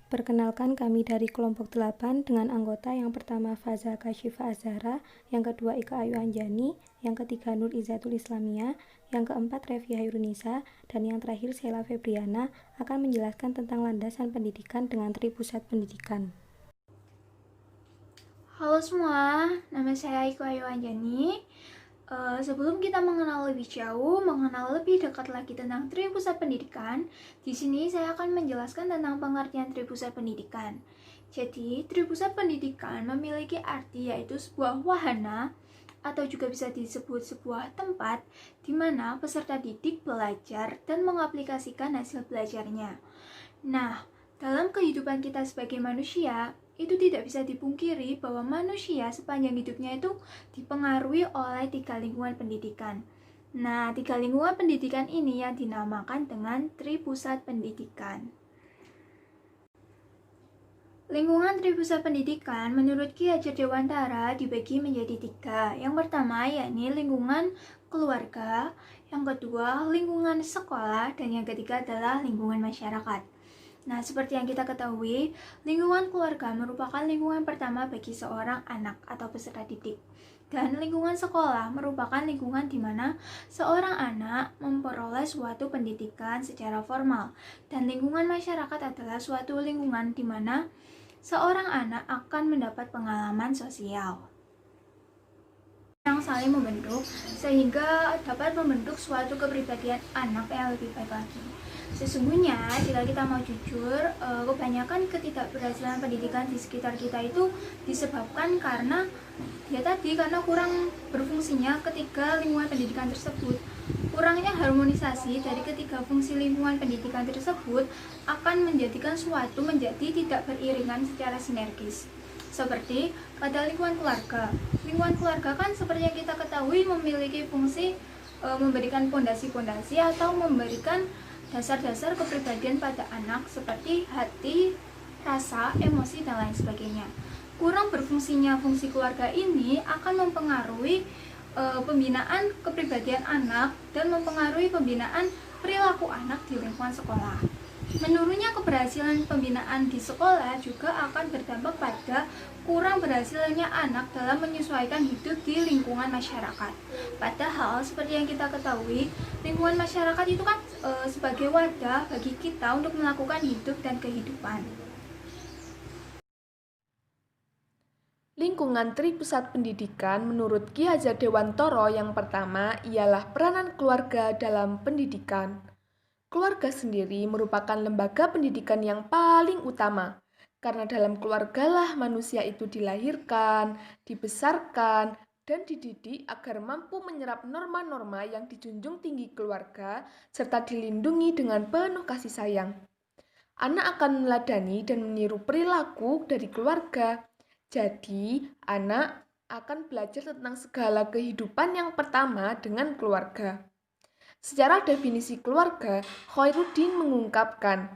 Perkenalkan, kami dari kelompok 8 dengan anggota yang pertama Faza Kashifa Azhara, yang kedua Ika Ayu Anjani, yang ketiga Nur Izatul Islamia, yang keempat Revi Hairunisa, dan yang terakhir Sheila Febriana akan menjelaskan tentang landasan pendidikan dengan Tripusat Pendidikan. Halo semua, nama saya Ika Ayu Anjani. Sebelum kita mengenal lebih jauh, mengenal lebih dekat lagi tentang Tripusat Pendidikan, di sini saya akan menjelaskan tentang pengertian Tripusat Pendidikan. Jadi, Tripusat Pendidikan memiliki arti yaitu sebuah wahana atau juga bisa disebut sebuah tempat di mana peserta didik belajar dan mengaplikasikan hasil belajarnya. Nah, dalam kehidupan kita sebagai manusia, itu tidak bisa dipungkiri bahwa manusia sepanjang hidupnya itu dipengaruhi oleh 3 lingkungan pendidikan. Nah, 3 lingkungan pendidikan ini yang dinamakan dengan Tripusat Pendidikan. Lingkungan Tripusat Pendidikan menurut Ki Hajar Dewantara dibagi menjadi 3. Yang pertama yakni lingkungan keluarga, yang kedua lingkungan sekolah, dan yang ketiga adalah lingkungan masyarakat. Nah, seperti yang kita ketahui, lingkungan keluarga merupakan lingkungan pertama bagi seorang anak atau peserta didik. Dan lingkungan sekolah merupakan lingkungan di mana seorang anak memperoleh suatu pendidikan secara formal. Dan lingkungan masyarakat adalah suatu lingkungan di mana seorang anak akan mendapat pengalaman sosial yang saling membentuk sehingga dapat membentuk suatu kepribadian anak yang lebih baik lagi. Sesungguhnya jika kita mau jujur, kebanyakan ketidakberhasilan pendidikan di sekitar kita itu disebabkan karena karena kurang berfungsinya ketiga lingkungan pendidikan tersebut. Kurangnya harmonisasi dari ketiga fungsi lingkungan pendidikan tersebut akan menjadikan suatu menjadi tidak beriringan secara sinergis. Seperti pada lingkungan keluarga. Lingkungan keluarga kan seperti yang kita ketahui memiliki fungsi memberikan pondasi-pondasi atau memberikan dasar-dasar kepribadian pada anak seperti hati, rasa, emosi, dan lain sebagainya. Kurang berfungsinya fungsi keluarga ini akan mempengaruhi pembinaan kepribadian anak dan mempengaruhi pembinaan perilaku anak di lingkungan sekolah. Menurunnya keberhasilan pembinaan di sekolah juga akan berdampak pada kurang berhasilnya anak dalam menyesuaikan hidup di lingkungan masyarakat. Padahal seperti yang kita ketahui, lingkungan masyarakat itu kan sebagai wadah bagi kita untuk melakukan hidup dan kehidupan. Lingkungan Tripusat Pendidikan menurut Ki Hajar Dewantara yang pertama ialah peranan keluarga dalam pendidikan. Keluarga sendiri merupakan lembaga pendidikan yang paling utama, karena dalam keluargalah manusia itu dilahirkan, dibesarkan, dan dididik agar mampu menyerap norma-norma yang dijunjung tinggi keluarga, serta dilindungi dengan penuh kasih sayang. Anak akan meneladani dan meniru perilaku dari keluarga. Jadi, anak akan belajar tentang segala kehidupan yang pertama dengan keluarga. Secara definisi keluarga, Khairuddin mengungkapkan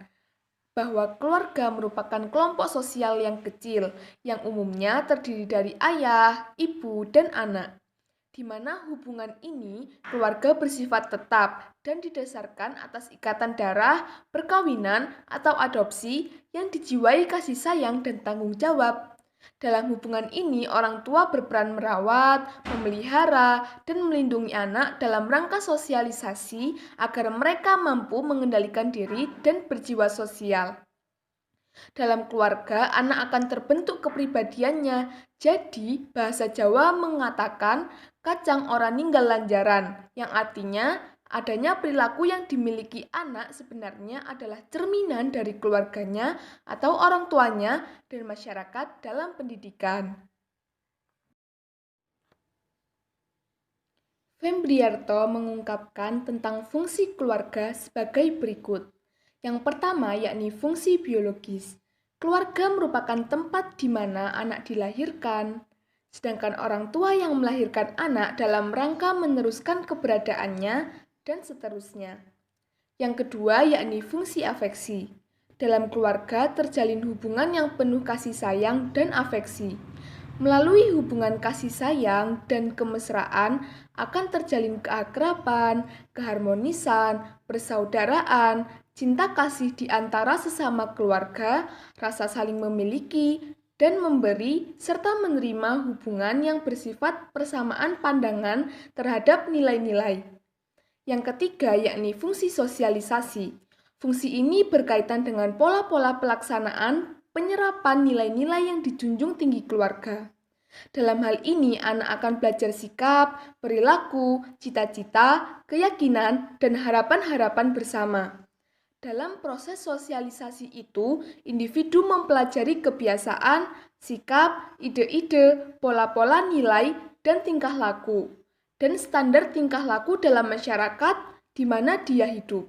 bahwa keluarga merupakan kelompok sosial yang kecil, yang umumnya terdiri dari ayah, ibu, dan anak, di mana hubungan ini keluarga bersifat tetap dan didasarkan atas ikatan darah, perkawinan, atau adopsi yang dijiwai kasih sayang dan tanggung jawab. Dalam hubungan ini, orang tua berperan merawat, memelihara, dan melindungi anak dalam rangka sosialisasi agar mereka mampu mengendalikan diri dan berjiwa sosial. Dalam keluarga, anak akan terbentuk kepribadiannya. Jadi, bahasa Jawa mengatakan kacang ora ninggal lanjaran, yang artinya adanya perilaku yang dimiliki anak sebenarnya adalah cerminan dari keluarganya atau orang tuanya dan masyarakat dalam pendidikan. Fembriarto mengungkapkan tentang fungsi keluarga sebagai berikut. Yang pertama yakni fungsi biologis. Keluarga merupakan tempat di mana anak dilahirkan, sedangkan orang tua yang melahirkan anak dalam rangka meneruskan keberadaannya dan seterusnya. Yang kedua yakni fungsi afeksi. Dalam keluarga terjalin hubungan yang penuh kasih sayang dan afeksi. Melalui hubungan kasih sayang dan kemesraan akan terjalin keakraban, keharmonisan, persaudaraan, cinta kasih di antara sesama keluarga, rasa saling memiliki dan memberi, serta menerima hubungan yang bersifat persamaan pandangan terhadap nilai-nilai. Yang ketiga yakni fungsi sosialisasi. Fungsi ini berkaitan dengan pola-pola pelaksanaan penyerapan nilai-nilai yang dijunjung tinggi keluarga. Dalam hal ini, anak akan belajar sikap, perilaku, cita-cita, keyakinan, dan harapan-harapan bersama. Dalam proses sosialisasi itu, individu mempelajari kebiasaan, sikap, ide-ide, pola-pola nilai, dan tingkah laku, dan standar tingkah laku dalam masyarakat di mana dia hidup.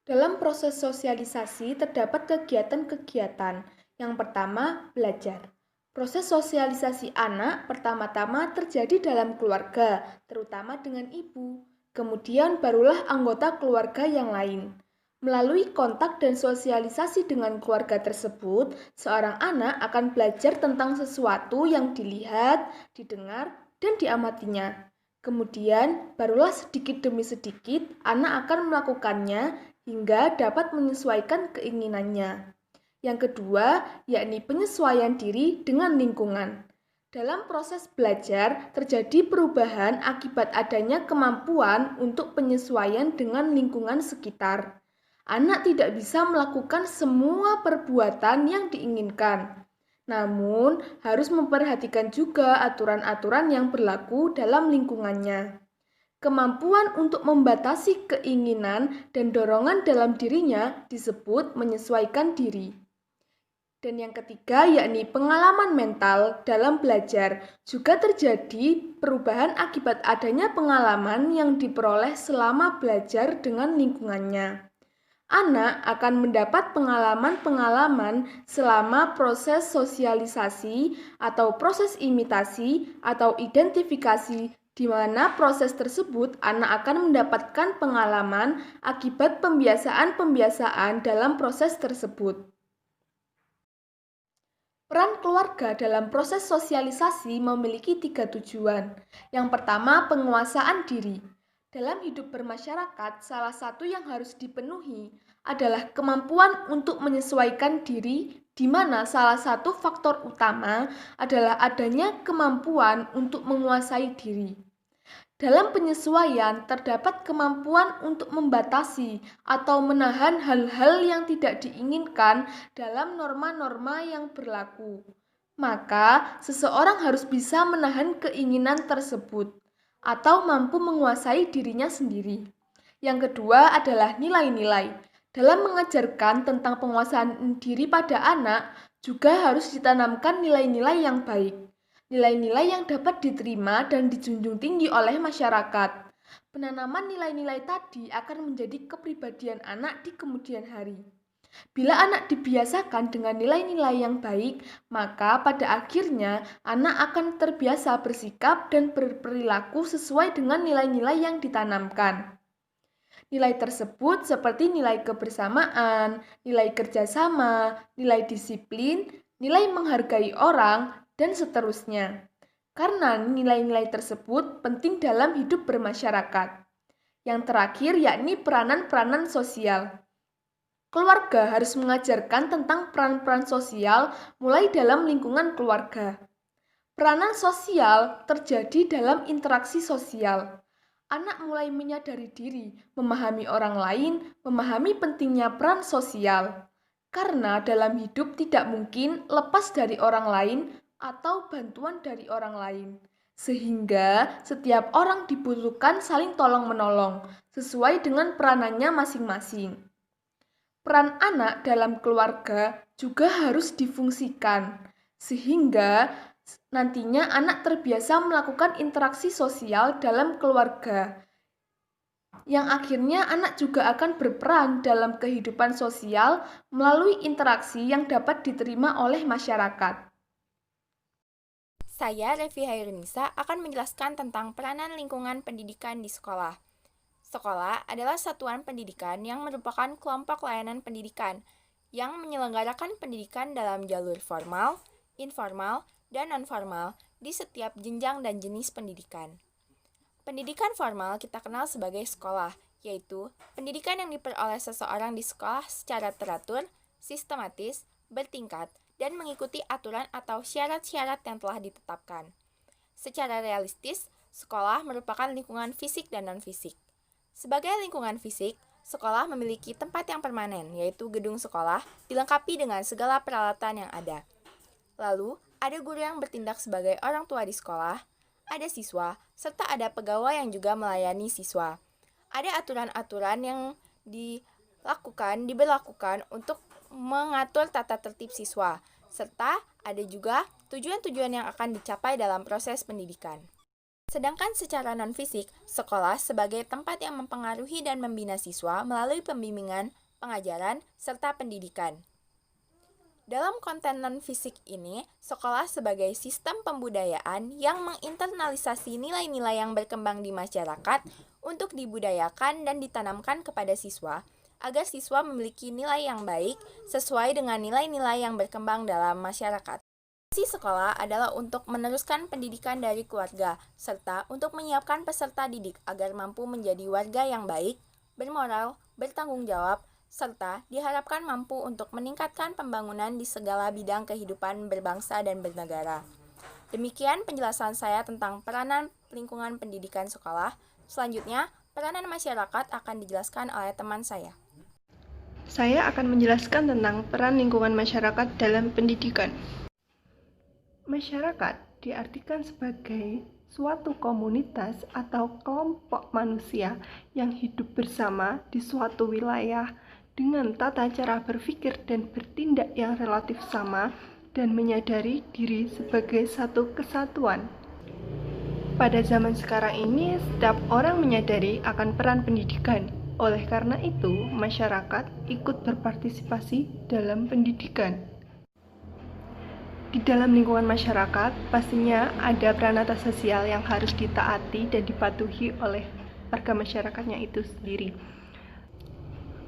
Dalam proses sosialisasi terdapat kegiatan-kegiatan. Yang pertama, belajar. Proses sosialisasi anak pertama-tama terjadi dalam keluarga, terutama dengan ibu. Kemudian barulah anggota keluarga yang lain. Melalui kontak dan sosialisasi dengan keluarga tersebut, seorang anak akan belajar tentang sesuatu yang dilihat, didengar, dan diamatinya. Kemudian barulah sedikit demi sedikit anak akan melakukannya hingga dapat menyesuaikan keinginannya. Yang kedua, yakni penyesuaian diri dengan lingkungan. Dalam proses belajar, terjadi perubahan akibat adanya kemampuan untuk penyesuaian dengan lingkungan sekitar. Anak tidak bisa melakukan semua perbuatan yang diinginkan, namun harus memperhatikan juga aturan-aturan yang berlaku dalam lingkungannya. Kemampuan untuk membatasi keinginan dan dorongan dalam dirinya disebut menyesuaikan diri. Dan yang ketiga yakni pengalaman mental dalam belajar. Juga terjadi perubahan akibat adanya pengalaman yang diperoleh selama belajar dengan lingkungannya. Anak akan mendapat pengalaman-pengalaman selama proses sosialisasi atau proses imitasi atau identifikasi, di mana proses tersebut anak akan mendapatkan pengalaman akibat pembiasaan-pembiasaan dalam proses tersebut. Peran keluarga dalam proses sosialisasi memiliki 3 tujuan. Yang pertama, penguasaan diri. Dalam hidup bermasyarakat, salah satu yang harus dipenuhi adalah kemampuan untuk menyesuaikan diri, di mana salah satu faktor utama adalah adanya kemampuan untuk menguasai diri. Dalam penyesuaian, terdapat kemampuan untuk membatasi atau menahan hal-hal yang tidak diinginkan dalam norma-norma yang berlaku. Maka, seseorang harus bisa menahan keinginan tersebut atau mampu menguasai dirinya sendiri. Yang kedua adalah nilai-nilai. Dalam mengajarkan tentang penguasaan diri pada anak, juga harus ditanamkan nilai-nilai yang baik. Nilai-nilai yang dapat diterima dan dijunjung tinggi oleh masyarakat. Penanaman nilai-nilai tadi akan menjadi kepribadian anak di kemudian hari. Bila anak dibiasakan dengan nilai-nilai yang baik, maka pada akhirnya anak akan terbiasa bersikap dan berperilaku sesuai dengan nilai-nilai yang ditanamkan. Nilai tersebut seperti nilai kebersamaan, nilai kerjasama, nilai disiplin, nilai menghargai orang, dan seterusnya. Karena nilai-nilai tersebut penting dalam hidup bermasyarakat. Yang terakhir yakni peranan-peranan sosial. Keluarga harus mengajarkan tentang peran-peran sosial mulai dalam lingkungan keluarga. Peranan sosial terjadi dalam interaksi sosial. Anak mulai menyadari diri, memahami orang lain, memahami pentingnya peran sosial. Karena dalam hidup tidak mungkin lepas dari orang lain atau bantuan dari orang lain. Sehingga setiap orang dibutuhkan saling tolong-menolong, sesuai dengan peranannya masing-masing. Peran anak dalam keluarga juga harus difungsikan, sehingga nantinya anak terbiasa melakukan interaksi sosial dalam keluarga. Yang akhirnya anak juga akan berperan dalam kehidupan sosial melalui interaksi yang dapat diterima oleh masyarakat. Saya, Revi Hairunisa, akan menjelaskan tentang peranan lingkungan pendidikan di sekolah. Sekolah adalah satuan pendidikan yang merupakan kelompok layanan pendidikan yang menyelenggarakan pendidikan dalam jalur formal, informal, dan non-formal di setiap jenjang dan jenis pendidikan. Pendidikan formal kita kenal sebagai sekolah, yaitu pendidikan yang diperoleh seseorang di sekolah secara teratur, sistematis, bertingkat, dan mengikuti aturan atau syarat-syarat yang telah ditetapkan. Secara realistis, sekolah merupakan lingkungan fisik dan non-fisik. Sebagai lingkungan fisik, sekolah memiliki tempat yang permanen, yaitu gedung sekolah, dilengkapi dengan segala peralatan yang ada. Lalu, ada guru yang bertindak sebagai orang tua di sekolah, ada siswa, serta ada pegawai yang juga melayani siswa. Ada aturan-aturan yang diberlakukan untuk mengatur tata tertib siswa, serta ada juga tujuan-tujuan yang akan dicapai dalam proses pendidikan. Sedangkan secara non-fisik, sekolah sebagai tempat yang mempengaruhi dan membina siswa melalui pembimbingan, pengajaran, serta pendidikan. Dalam konten non-fisik ini, sekolah sebagai sistem pembudayaan yang menginternalisasi nilai-nilai yang berkembang di masyarakat untuk dibudayakan dan ditanamkan kepada siswa, agar siswa memiliki nilai yang baik sesuai dengan nilai-nilai yang berkembang dalam masyarakat. Misi sekolah adalah untuk meneruskan pendidikan dari keluarga, serta untuk menyiapkan peserta didik agar mampu menjadi warga yang baik, bermoral, bertanggung jawab, serta diharapkan mampu untuk meningkatkan pembangunan di segala bidang kehidupan berbangsa dan bernegara. Demikian penjelasan saya tentang peranan lingkungan pendidikan sekolah. Selanjutnya, peranan masyarakat akan dijelaskan oleh teman saya. Saya akan menjelaskan tentang peran lingkungan masyarakat dalam pendidikan. Masyarakat diartikan sebagai suatu komunitas atau kelompok manusia yang hidup bersama di suatu wilayah dengan tata cara berpikir dan bertindak yang relatif sama dan menyadari diri sebagai satu kesatuan. Pada zaman sekarang ini, setiap orang menyadari akan peran pendidikan. Oleh karena itu, masyarakat ikut berpartisipasi dalam pendidikan. Di dalam lingkungan masyarakat, pastinya ada peranata sosial yang harus ditaati dan dipatuhi oleh warga masyarakatnya itu sendiri.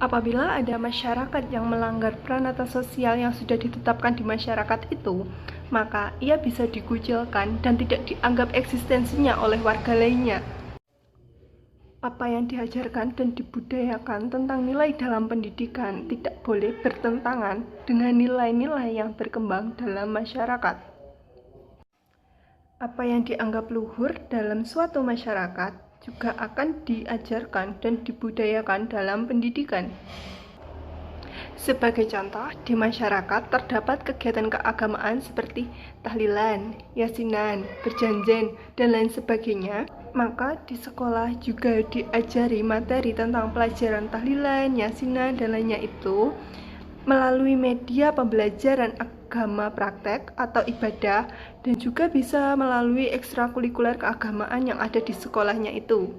Apabila ada masyarakat yang melanggar peranata sosial yang sudah ditetapkan di masyarakat itu, maka ia bisa dikucilkan dan tidak dianggap eksistensinya oleh warga lainnya. Apa yang diajarkan dan dibudayakan tentang nilai dalam pendidikan tidak boleh bertentangan dengan nilai-nilai yang berkembang dalam masyarakat. Apa yang dianggap luhur dalam suatu masyarakat juga akan diajarkan dan dibudayakan dalam pendidikan. Sebagai contoh, di masyarakat terdapat kegiatan keagamaan seperti tahlilan, yasinan, berjanjian, dan lain sebagainya. Maka di sekolah juga diajari materi tentang pelajaran tahlilan, yasinan, dan lainnya itu melalui media pembelajaran agama praktek atau ibadah, dan juga bisa melalui ekstrakurikuler keagamaan yang ada di sekolahnya itu.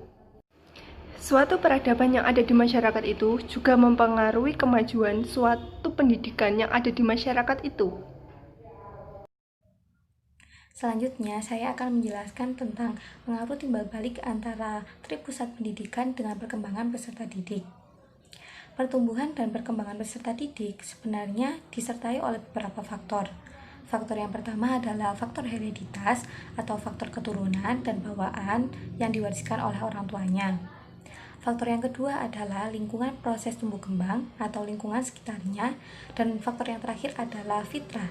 Suatu peradaban yang ada di masyarakat itu juga mempengaruhi kemajuan suatu pendidikan yang ada di masyarakat itu. Selanjutnya, saya akan menjelaskan tentang pengaruh timbal balik antara Tripusat Pendidikan dengan perkembangan peserta didik. Pertumbuhan dan perkembangan peserta didik sebenarnya disertai oleh beberapa faktor. Faktor yang pertama adalah faktor hereditas atau faktor keturunan dan bawaan yang diwariskan oleh orang tuanya. Faktor yang kedua adalah lingkungan proses tumbuh kembang atau lingkungan sekitarnya, dan faktor yang terakhir adalah fitrah.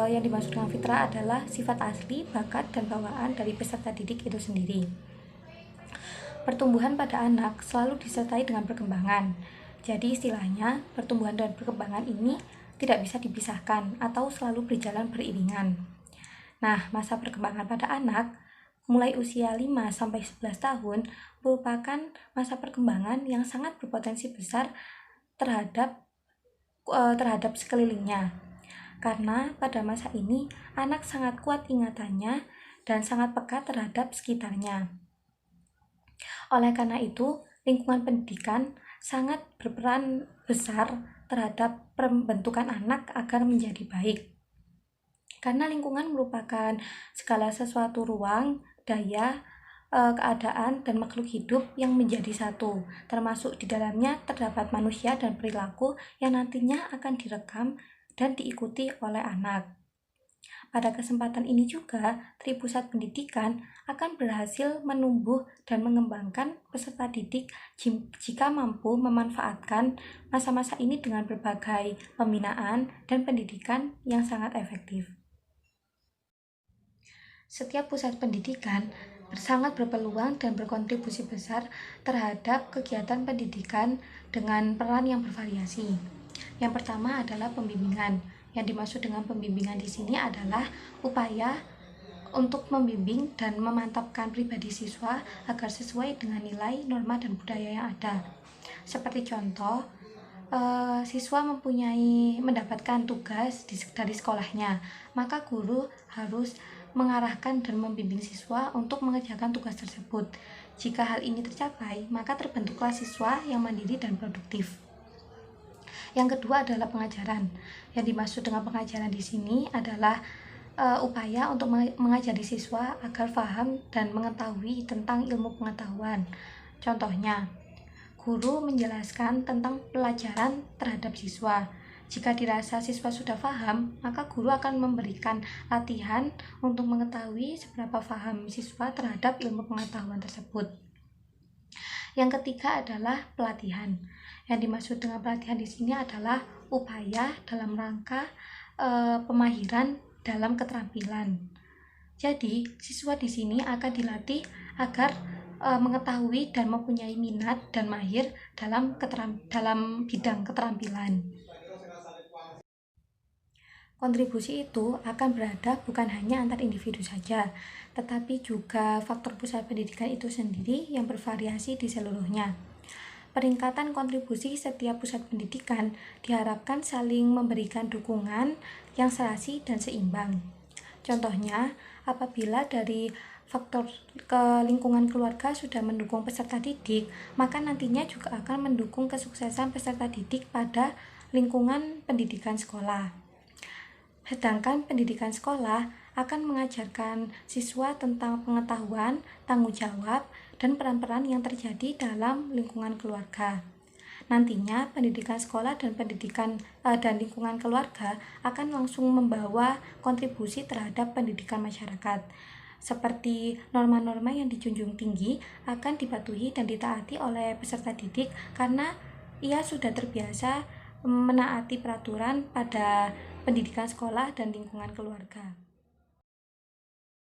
Yang dimaksud dengan fitrah adalah sifat asli, bakat, dan bawaan dari peserta didik itu sendiri. Pertumbuhan pada anak selalu disertai dengan perkembangan. Jadi istilahnya, pertumbuhan dan perkembangan ini tidak bisa dipisahkan atau selalu berjalan beriringan. Nah, masa perkembangan pada anak mulai usia 5-11 tahun merupakan masa perkembangan yang sangat berpotensi besar terhadap sekelilingnya. Karena pada masa ini anak sangat kuat ingatannya dan sangat peka terhadap sekitarnya. Oleh karena itu, lingkungan pendidikan sangat berperan besar terhadap pembentukan anak agar menjadi baik. Karena lingkungan merupakan segala sesuatu ruang, daya, keadaan, dan makhluk hidup yang menjadi satu, termasuk di dalamnya terdapat manusia dan perilaku yang nantinya akan direkam dan diikuti oleh anak. Pada kesempatan ini juga, Tripusat Pendidikan akan berhasil menumbuh dan mengembangkan peserta didik jika mampu memanfaatkan masa-masa ini dengan berbagai pembinaan dan pendidikan yang sangat efektif. Setiap pusat pendidikan sangat berpeluang dan berkontribusi besar terhadap kegiatan pendidikan dengan peran yang bervariasi. Yang pertama adalah pembimbingan. Yang dimaksud dengan pembimbingan di sini adalah upaya untuk membimbing dan memantapkan pribadi siswa agar sesuai dengan nilai, norma, dan budaya yang ada. Seperti contoh, siswa mendapatkan tugas dari sekolahnya, maka guru harus mengarahkan dan membimbing siswa untuk mengerjakan tugas tersebut. Jika hal ini tercapai, maka terbentuklah siswa yang mandiri dan produktif. Yang kedua adalah pengajaran. Yang dimaksud dengan pengajaran di sini adalah upaya untuk mengajari siswa agar paham dan mengetahui tentang ilmu pengetahuan. Contohnya, guru menjelaskan tentang pelajaran terhadap siswa. Jika dirasa siswa sudah paham, maka guru akan memberikan latihan untuk mengetahui seberapa paham siswa terhadap ilmu pengetahuan tersebut. Yang ketiga adalah pelatihan. Yang dimaksud dengan pelatihan di sini adalah upaya dalam rangka pemahiran dalam keterampilan. Jadi, siswa di sini akan dilatih agar mengetahui dan mempunyai minat dan mahir dalam bidang keterampilan. Kontribusi itu akan berada bukan hanya antar individu saja, tetapi juga faktor pusat pendidikan itu sendiri yang bervariasi di seluruhnya. Peningkatan kontribusi setiap pusat pendidikan diharapkan saling memberikan dukungan yang serasi dan seimbang. Contohnya, apabila dari faktor lingkungan keluarga sudah mendukung peserta didik, maka nantinya juga akan mendukung kesuksesan peserta didik pada lingkungan pendidikan sekolah. Sedangkan pendidikan sekolah akan mengajarkan siswa tentang pengetahuan, tanggung jawab, dan peran-peran yang terjadi dalam lingkungan keluarga. Nantinya pendidikan sekolah dan dan lingkungan keluarga akan langsung membawa kontribusi terhadap pendidikan masyarakat. Seperti norma-norma yang dijunjung tinggi akan dipatuhi dan ditaati oleh peserta didik karena ia sudah terbiasa menaati peraturan pada pendidikan sekolah dan lingkungan keluarga.